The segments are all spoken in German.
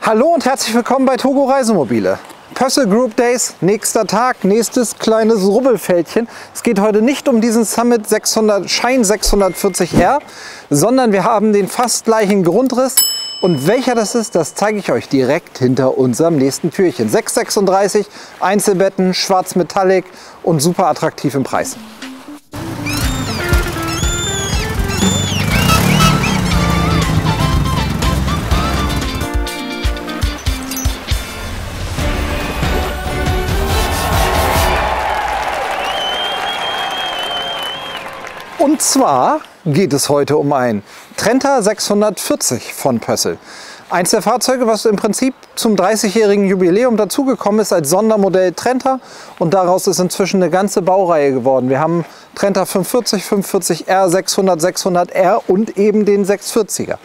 Hallo und herzlich willkommen bei Togo Reisemobile. Pössl Group Days, nächster Tag, nächstes kleines Rubbelfältchen. Es geht heute nicht um diesen Summit Shine 640R, sondern wir haben den fast gleichen Grundriss. Und welcher das ist, das zeige ich euch direkt hinter unserem nächsten Türchen. 636, Einzelbetten, schwarz Metallic und super attraktiv im Preis. Und zwar geht es heute um ein Trenta 640 von Pössl. Eins der Fahrzeuge, was im Prinzip zum 30-jährigen Jubiläum dazugekommen ist als Sondermodell Trenta. Und daraus ist inzwischen eine ganze Baureihe geworden. Wir haben Trenta 540, 540R, 600, 600R und eben den 640er.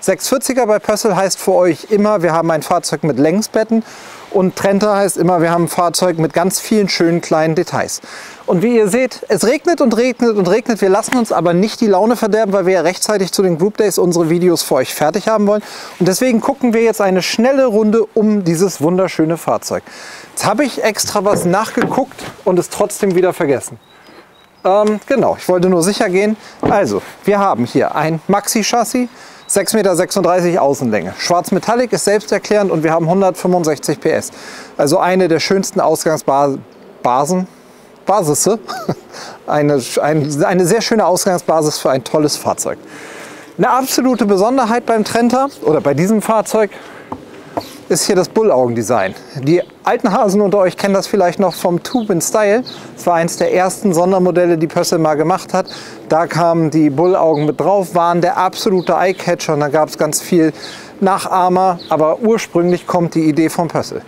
640er bei Pössl heißt für euch immer, wir haben ein Fahrzeug mit Längsbetten. Und Trenta heißt immer, wir haben ein Fahrzeug mit ganz vielen schönen kleinen Details. Und wie ihr seht, es regnet und regnet und regnet. Wir lassen uns aber nicht die Laune verderben, weil wir ja rechtzeitig zu den Group Days unsere Videos für euch fertig haben wollen. Und deswegen gucken wir jetzt eine schnelle Runde um dieses wunderschöne Fahrzeug. Jetzt habe ich extra was nachgeguckt und es trotzdem wieder vergessen. Genau, ich wollte nur sicher gehen. Also, wir haben hier ein Maxi-Chassis. 6,36 Meter Außenlänge. Schwarz Metallic ist selbsterklärend und wir haben 165 PS. Also eine der schönsten Ausgangsbasis. Eine sehr schöne Ausgangsbasis für ein tolles Fahrzeug. Eine absolute Besonderheit beim Trenta oder bei diesem Fahrzeug ist hier das Bullaugendesign. Die alten Hasen unter euch kennen das vielleicht noch vom Tube in Style. Das war eins der ersten Sondermodelle, die Pössl mal gemacht hat. Da kamen die Bullaugen mit drauf, waren der absolute Eyecatcher und da gab es ganz viel Nachahmer. Aber ursprünglich kommt die Idee von Pössl.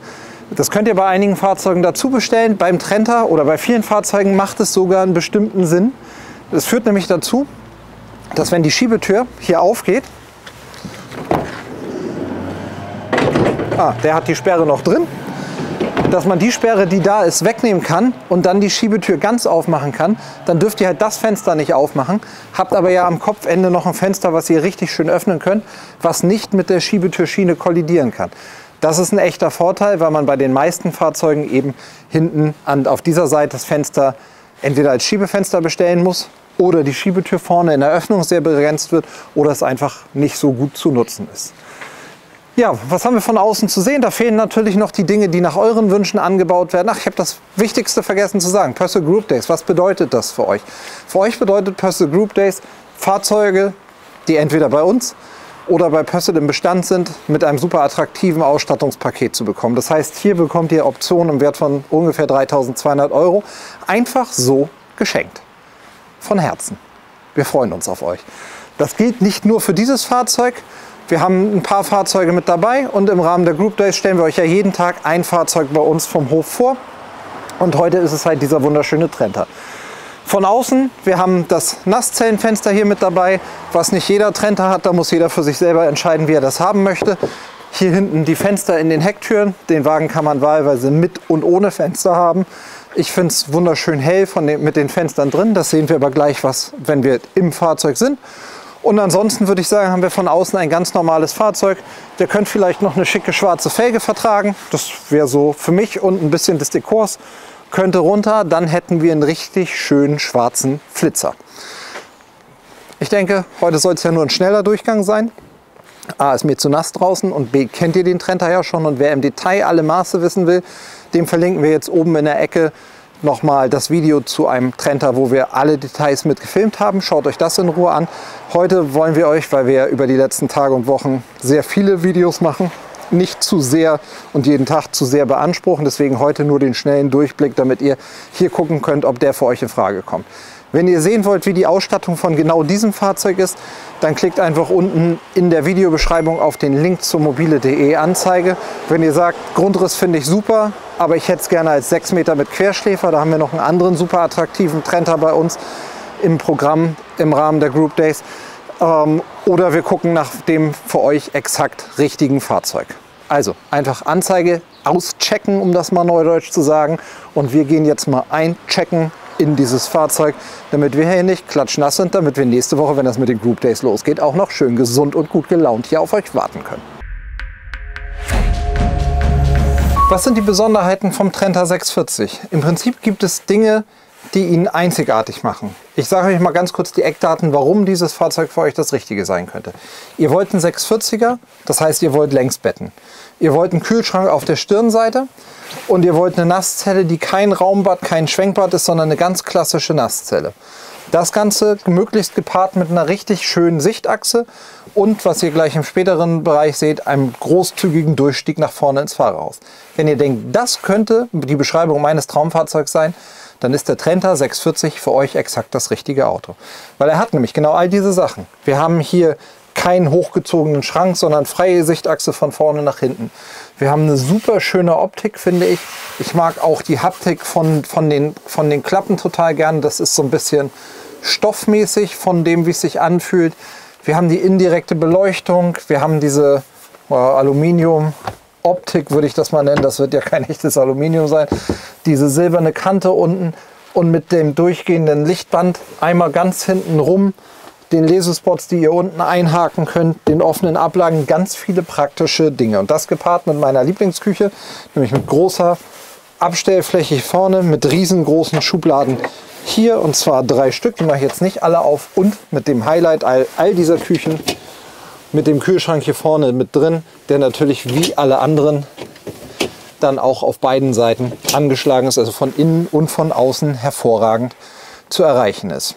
Das könnt ihr bei einigen Fahrzeugen dazu bestellen. Beim Trenta oder bei vielen Fahrzeugen macht es sogar einen bestimmten Sinn. Das führt nämlich dazu, dass wenn die Schiebetür hier aufgeht, der hat die Sperre noch drin, dass man die Sperre, die da ist, wegnehmen kann und dann die Schiebetür ganz aufmachen kann. Dann dürft ihr halt das Fenster nicht aufmachen, habt aber ja am Kopfende noch ein Fenster, was ihr richtig schön öffnen könnt, was nicht mit der Schiebetürschiene kollidieren kann. Das ist ein echter Vorteil, weil man bei den meisten Fahrzeugen eben hinten auf dieser Seite das Fenster entweder als Schiebefenster bestellen muss oder die Schiebetür vorne in der Öffnung sehr begrenzt wird oder es einfach nicht so gut zu nutzen ist. Ja, was haben wir von außen zu sehen? Da fehlen natürlich noch die Dinge, die nach euren Wünschen angebaut werden. Ach, ich habe das Wichtigste vergessen zu sagen. Pössl Group Days, was bedeutet das für euch? Für euch bedeutet Pössl Group Days Fahrzeuge, die entweder bei uns oder bei Pössl im Bestand sind, mit einem super attraktiven Ausstattungspaket zu bekommen. Das heißt, hier bekommt ihr Optionen im Wert von ungefähr 3.200 € einfach so geschenkt. Von Herzen. Wir freuen uns auf euch. Das gilt nicht nur für dieses Fahrzeug. Wir haben ein paar Fahrzeuge mit dabei und im Rahmen der Group Days stellen wir euch ja jeden Tag ein Fahrzeug bei uns vom Hof vor. Und heute ist es halt dieser wunderschöne Trenta. Von außen, wir haben das Nasszellenfenster hier mit dabei, was nicht jeder Trenta hat. Da muss jeder für sich selber entscheiden, wie er das haben möchte. Hier hinten die Fenster in den Hecktüren. Den Wagen kann man wahlweise mit und ohne Fenster haben. Ich finde es wunderschön hell mit den Fenstern drin. Das sehen wir aber gleich, wenn wir im Fahrzeug sind. Und ansonsten würde ich sagen, haben wir von außen ein ganz normales Fahrzeug. Der könnte vielleicht noch eine schicke schwarze Felge vertragen. Das wäre so für mich und ein bisschen des Dekors. Könnte runter, dann hätten wir einen richtig schönen schwarzen Flitzer. Ich denke, heute soll es ja nur ein schneller Durchgang sein. A, ist mir zu nass draußen und B, kennt ihr den Trenta ja schon. Und wer im Detail alle Maße wissen will, dem verlinken wir jetzt oben in der Ecke nochmal das Video zu einem Trenta, wo wir alle Details mit gefilmt haben. Schaut euch das in Ruhe an. Heute wollen wir euch, weil wir ja über die letzten Tage und Wochen sehr viele Videos machen, nicht zu sehr und jeden Tag zu sehr beanspruchen. Deswegen heute nur den schnellen Durchblick, damit ihr hier gucken könnt, ob der für euch in Frage kommt. Wenn ihr sehen wollt, wie die Ausstattung von genau diesem Fahrzeug ist, dann klickt einfach unten in der Videobeschreibung auf den Link zur mobile.de Anzeige. Wenn ihr sagt, Grundriss finde ich super, aber ich hätte es gerne als 6 Meter mit Querschläfer, da haben wir noch einen anderen super attraktiven Trenta bei uns im Programm im Rahmen der Group Days. Oder wir gucken nach dem für euch exakt richtigen Fahrzeug. Also einfach Anzeige auschecken, um das mal neudeutsch zu sagen. Und wir gehen jetzt mal einchecken in dieses Fahrzeug, damit wir hier nicht klatschnass sind, damit wir nächste Woche, wenn das mit den Group Days losgeht, auch noch schön gesund und gut gelaunt hier auf euch warten können. Was sind die Besonderheiten vom Trenta 640? Im Prinzip gibt es Dinge, die ihn einzigartig machen. Ich sage euch mal ganz kurz die Eckdaten, warum dieses Fahrzeug für euch das Richtige sein könnte. Ihr wollt einen 640er, das heißt, ihr wollt Längsbetten. Ihr wollt einen Kühlschrank auf der Stirnseite und ihr wollt eine Nasszelle, die kein Raumbad, kein Schwenkbad ist, sondern eine ganz klassische Nasszelle. Das Ganze möglichst gepaart mit einer richtig schönen Sichtachse und, was ihr gleich im späteren Bereich seht, einem großzügigen Durchstieg nach vorne ins Fahrerhaus. Wenn ihr denkt, das könnte die Beschreibung meines Traumfahrzeugs sein, dann ist der Trenta 640 für euch exakt das richtige Auto. Weil er hat nämlich genau all diese Sachen. Wir haben hier keinen hochgezogenen Schrank, sondern freie Sichtachse von vorne nach hinten. Wir haben eine super schöne Optik, finde ich. Ich mag auch die Haptik von den Klappen total gern. Das ist so ein bisschen stoffmäßig von dem, wie es sich anfühlt. Wir haben die indirekte Beleuchtung. Wir haben diese Aluminium-Optik, würde ich das mal nennen. Das wird ja kein echtes Aluminium sein. Diese silberne Kante unten und mit dem durchgehenden Lichtband einmal ganz hinten rum. Den Lesespots, die ihr unten einhaken könnt, den offenen Ablagen, ganz viele praktische Dinge. Und das gepaart mit meiner Lieblingsküche, nämlich mit großer Abstellfläche vorne, mit riesengroßen Schubladen hier, und zwar 3 Stück, die mache ich jetzt nicht alle auf, und mit dem Highlight all dieser Küchen, mit dem Kühlschrank hier vorne mit drin, der natürlich wie alle anderen dann auch auf beiden Seiten angeschlagen ist, also von innen und von außen hervorragend zu erreichen ist.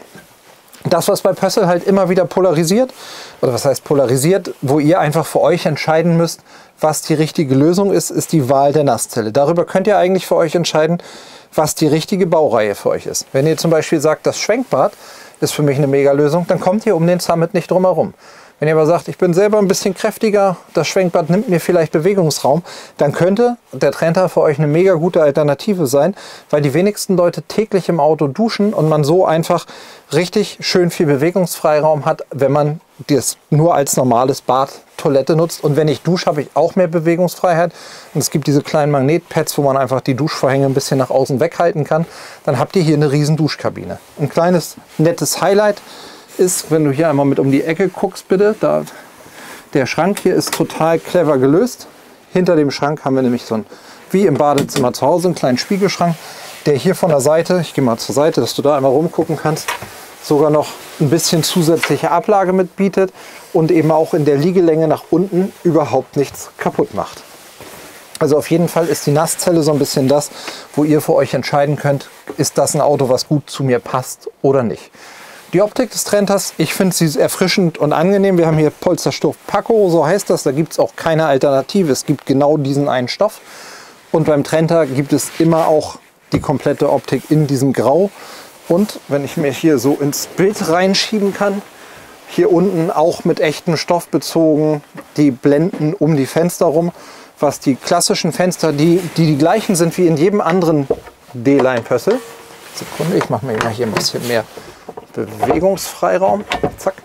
Das, was bei Pössl halt immer wieder polarisiert, oder was heißt polarisiert, wo ihr einfach für euch entscheiden müsst, was die richtige Lösung ist, ist die Wahl der Nasszelle. Darüber könnt ihr eigentlich für euch entscheiden, was die richtige Baureihe für euch ist. Wenn ihr zum Beispiel sagt, das Schwenkbad ist für mich eine Mega-Lösung, dann kommt ihr um den Summit nicht drum herum. Wenn ihr aber sagt, ich bin selber ein bisschen kräftiger, das Schwenkbad nimmt mir vielleicht Bewegungsraum, dann könnte der Trenta für euch eine mega gute Alternative sein, weil die wenigsten Leute täglich im Auto duschen und man so einfach richtig schön viel Bewegungsfreiraum hat, wenn man das nur als normales Bad, Toilette nutzt. Und wenn ich dusche, habe ich auch mehr Bewegungsfreiheit. Und es gibt diese kleinen Magnetpads, wo man einfach die Duschvorhänge ein bisschen nach außen weghalten kann. Dann habt ihr hier eine riesen Duschkabine. Ein kleines, nettes Highlight ist, wenn du hier einmal mit um die Ecke guckst, bitte, der Schrank hier ist total clever gelöst. Hinter dem Schrank haben wir nämlich so ein, wie im Badezimmer zu Hause, einen kleinen Spiegelschrank, der hier von der Seite, ich gehe mal zur Seite, dass du da einmal rumgucken kannst, sogar noch ein bisschen zusätzliche Ablage mitbietet und eben auch in der Liegelänge nach unten überhaupt nichts kaputt macht. Also auf jeden Fall ist die Nasszelle so ein bisschen das, wo ihr für euch entscheiden könnt, ist das ein Auto, was gut zu mir passt oder nicht. Die Optik des Trentas, ich finde sie erfrischend und angenehm. Wir haben hier Polsterstoff Paco, so heißt das. Da gibt es auch keine Alternative. Es gibt genau diesen einen Stoff. Und beim Trenta gibt es immer auch die komplette Optik in diesem Grau. Und wenn ich mir hier so ins Bild reinschieben kann, hier unten auch mit echtem Stoff bezogen, die Blenden um die Fenster rum. Was die klassischen Fenster, die gleichen sind wie in jedem anderen D-Line Pössl. Sekunde, ich mache mir mal hier ein bisschen mehr Bewegungsfreiraum. Zack.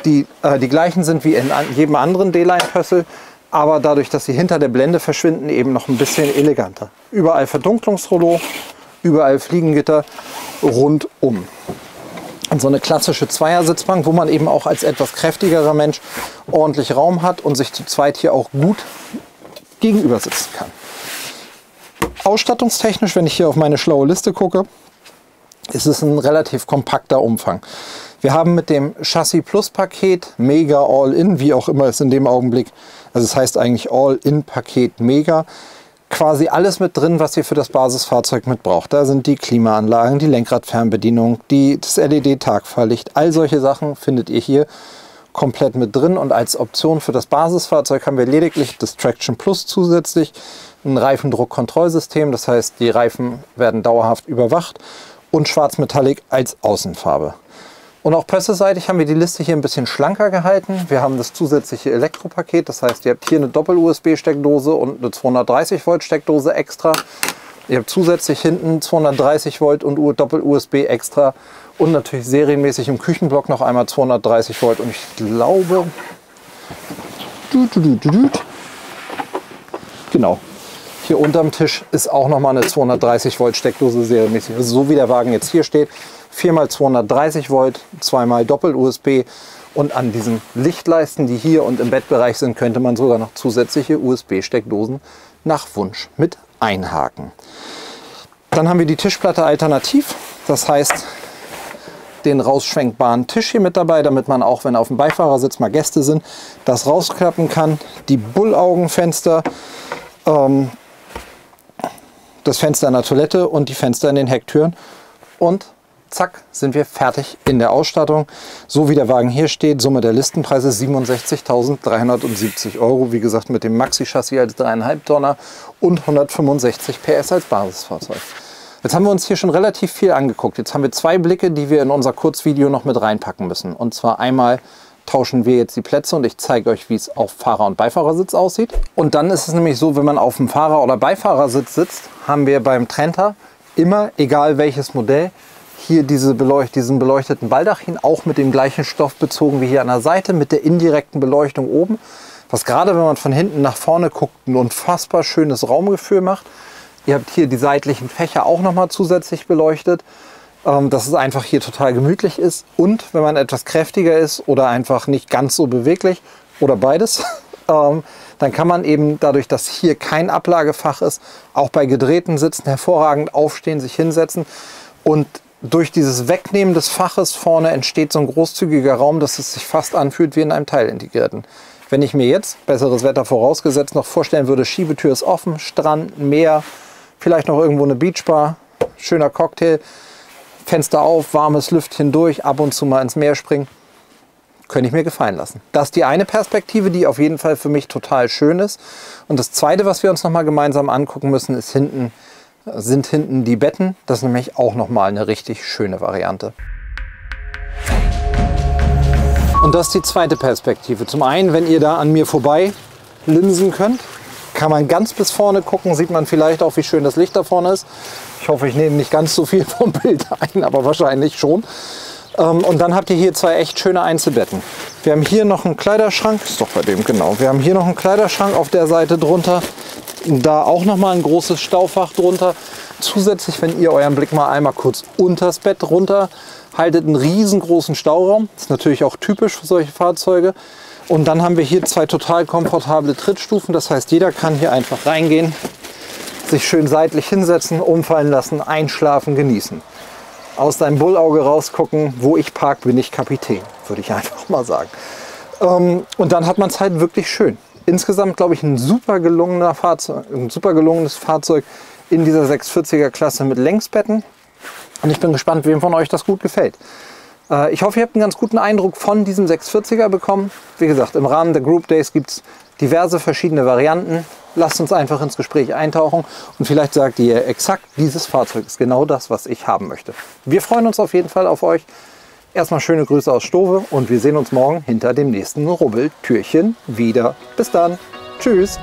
Die gleichen sind wie in jedem anderen D-Line Pössl, aber dadurch, dass sie hinter der Blende verschwinden, eben noch ein bisschen eleganter. Überall Verdunklungsrollo, überall Fliegengitter rundum. Und so eine klassische Zweiersitzbank, wo man eben auch als etwas kräftigerer Mensch ordentlich Raum hat und sich zu zweit hier auch gut gegenüber sitzen kann. Ausstattungstechnisch, wenn ich hier auf meine schlaue Liste gucke, ist es ein relativ kompakter Umfang. Wir haben mit dem Chassis Plus Paket Mega All-In, wie auch immer es in dem Augenblick, also es heißt eigentlich All-In Paket Mega, quasi alles mit drin, was ihr für das Basisfahrzeug mit braucht. Da sind die Klimaanlagen, die Lenkradfernbedienung, das LED-Tagfahrlicht, all solche Sachen findet ihr hier komplett mit drin. Und als Option für das Basisfahrzeug haben wir lediglich das Traction Plus zusätzlich, ein Reifendruckkontrollsystem, das heißt, die Reifen werden dauerhaft überwacht, und Schwarz-Metallic als Außenfarbe. Und auch Pössl-seitig haben wir die Liste hier ein bisschen schlanker gehalten. Wir haben das zusätzliche Elektropaket, das heißt, ihr habt hier eine Doppel-USB-Steckdose und eine 230-Volt-Steckdose extra. Ihr habt zusätzlich hinten 230 Volt und Doppel-USB extra und natürlich serienmäßig im Küchenblock noch einmal 230 Volt. Und ich glaube, genau, hier unterm Tisch ist auch noch mal eine 230 Volt Steckdose serienmäßig. Also so wie der Wagen jetzt hier steht, 4x230 Volt, 2x Doppel-USB Und an diesen Lichtleisten, die hier und im Bettbereich sind, könnte man sogar noch zusätzliche USB-Steckdosen nach Wunsch mit einhaken. Dann haben wir die Tischplatte alternativ, das heißt den rausschwenkbaren Tisch hier mit dabei, damit man auch, wenn auf dem Beifahrersitz mal Gäste sind, das rausklappen kann. Die Bullaugenfenster, das Fenster in der Toilette und die Fenster in den Hecktüren. Und zack, sind wir fertig in der Ausstattung. So wie der Wagen hier steht, Summe der Listenpreise 67.370 €. Wie gesagt, mit dem Maxi-Chassis als 3,5 Tonner und 165 PS als Basisfahrzeug. Jetzt haben wir uns hier schon relativ viel angeguckt. Jetzt haben wir zwei Blicke, die wir in unser Kurzvideo noch mit reinpacken müssen. Und zwar einmal tauschen wir jetzt die Plätze und ich zeige euch, wie es auf Fahrer- und Beifahrersitz aussieht. Und dann ist es nämlich so, wenn man auf dem Fahrer- oder Beifahrersitz sitzt, haben wir beim Trenta immer, egal welches Modell, hier diesen beleuchteten Baldachin, auch mit dem gleichen Stoff bezogen wie hier an der Seite, mit der indirekten Beleuchtung oben, was gerade, wenn man von hinten nach vorne guckt, ein unfassbar schönes Raumgefühl macht. Ihr habt hier die seitlichen Fächer auch nochmal zusätzlich beleuchtet, dass es einfach hier total gemütlich ist. Und wenn man etwas kräftiger ist oder einfach nicht ganz so beweglich oder beides, dann kann man eben dadurch, dass hier kein Ablagefach ist, auch bei gedrehten Sitzen hervorragend aufstehen, sich hinsetzen. Und durch dieses Wegnehmen des Faches vorne entsteht so ein großzügiger Raum, dass es sich fast anfühlt wie in einem teilintegrierten. Wenn ich mir jetzt, besseres Wetter vorausgesetzt, noch vorstellen würde, Schiebetür ist offen, Strand, Meer, vielleicht noch irgendwo eine Beachbar, schöner Cocktail, Fenster auf, warmes Lüftchen durch, ab und zu mal ins Meer springen, könnte ich mir gefallen lassen. Das ist die eine Perspektive, die auf jeden Fall für mich total schön ist. Und das zweite, was wir uns noch mal gemeinsam angucken müssen, sind hinten die Betten. Das ist nämlich auch noch mal eine richtig schöne Variante. Und das ist die zweite Perspektive. Zum einen, wenn ihr da an mir vorbei linsen könnt, kann man ganz bis vorne gucken, sieht man vielleicht auch, wie schön das Licht da vorne ist. Ich hoffe, ich nehme nicht ganz so viel vom Bild ein, aber wahrscheinlich schon. Und dann habt ihr hier zwei echt schöne Einzelbetten. Wir haben hier noch einen Kleiderschrank, ist doch bei dem genau. Wir haben hier noch einen Kleiderschrank auf der Seite drunter. Da auch noch mal ein großes Staufach drunter. Zusätzlich, wenn ihr euren Blick mal einmal kurz unters Bett runter haltet, einen riesengroßen Stauraum. Das ist natürlich auch typisch für solche Fahrzeuge. Und dann haben wir hier zwei total komfortable Trittstufen. Das heißt, jeder kann hier einfach reingehen, sich schön seitlich hinsetzen, umfallen lassen, einschlafen, genießen. Aus deinem Bullauge rausgucken, wo ich park, bin ich Kapitän, würde ich einfach mal sagen. Und dann hat man es halt wirklich schön. Insgesamt, glaube ich, ein super gelungenes Fahrzeug in dieser 640er Klasse mit Längsbetten. Und ich bin gespannt, wem von euch das gut gefällt. Ich hoffe, ihr habt einen ganz guten Eindruck von diesem 640er bekommen. Wie gesagt, im Rahmen der Group Days gibt es diverse verschiedene Varianten. Lasst uns einfach ins Gespräch eintauchen und vielleicht sagt ihr exakt, dieses Fahrzeug ist genau das, was ich haben möchte. Wir freuen uns auf jeden Fall auf euch. Erstmal schöne Grüße aus Stove und wir sehen uns morgen hinter dem nächsten Rubbeltürchen wieder. Bis dann. Tschüss.